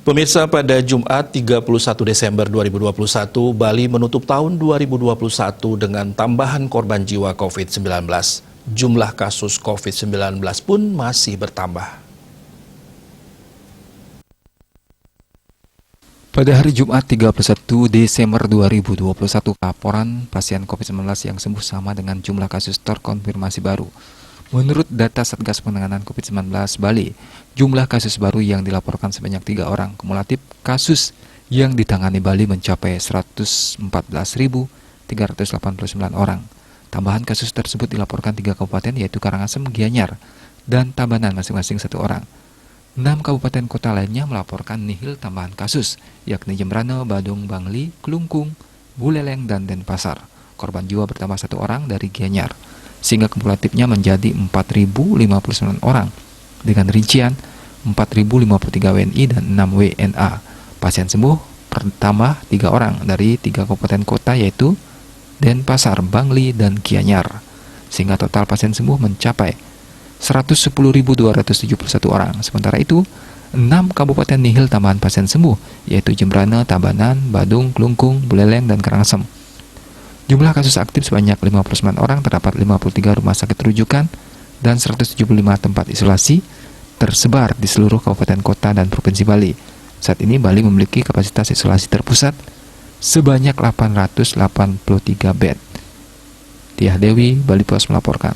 Pemirsa, pada Jumat 31 Desember 2021, Bali menutup tahun 2021 dengan tambahan korban jiwa COVID-19. Jumlah kasus COVID-19 pun masih bertambah. Pada hari Jumat 31 Desember 2021, laporan pasien COVID-19 yang sembuh sama dengan jumlah kasus terkonfirmasi baru. Menurut data Satgas Penanganan COVID-19 Bali, jumlah kasus baru yang dilaporkan sebanyak 3 orang. Kumulatif kasus yang ditangani Bali mencapai 114.389 orang. Tambahan kasus tersebut dilaporkan 3 kabupaten yaitu Karangasem, Gianyar, dan Tabanan masing-masing 1 orang. 6 kabupaten kota lainnya melaporkan nihil tambahan kasus, yakni Jembrana, Badung, Bangli, Klungkung, Buleleng, dan Denpasar. Korban jiwa bertambah 1 orang dari Gianyar, sehingga kumulatifnya menjadi 4.059 orang, dengan rincian 4.053 WNI dan 6 WNA. Pasien sembuh bertambah 3 orang dari 3 kabupaten kota yaitu Denpasar, Bangli, dan Gianyar, sehingga total pasien sembuh mencapai 110.271 orang. Sementara itu, 6 kabupaten nihil tambahan pasien sembuh, yaitu Jembrana, Tabanan, Badung, Klungkung, Buleleng, dan Karangasem. Jumlah kasus aktif sebanyak 59 orang, terdapat 53 rumah sakit rujukan, dan 175 tempat isolasi tersebar di seluruh kabupaten kota dan provinsi Bali. Saat ini Bali memiliki kapasitas isolasi terpusat sebanyak 883 bed. Tiah Dewi, Bali Pos melaporkan.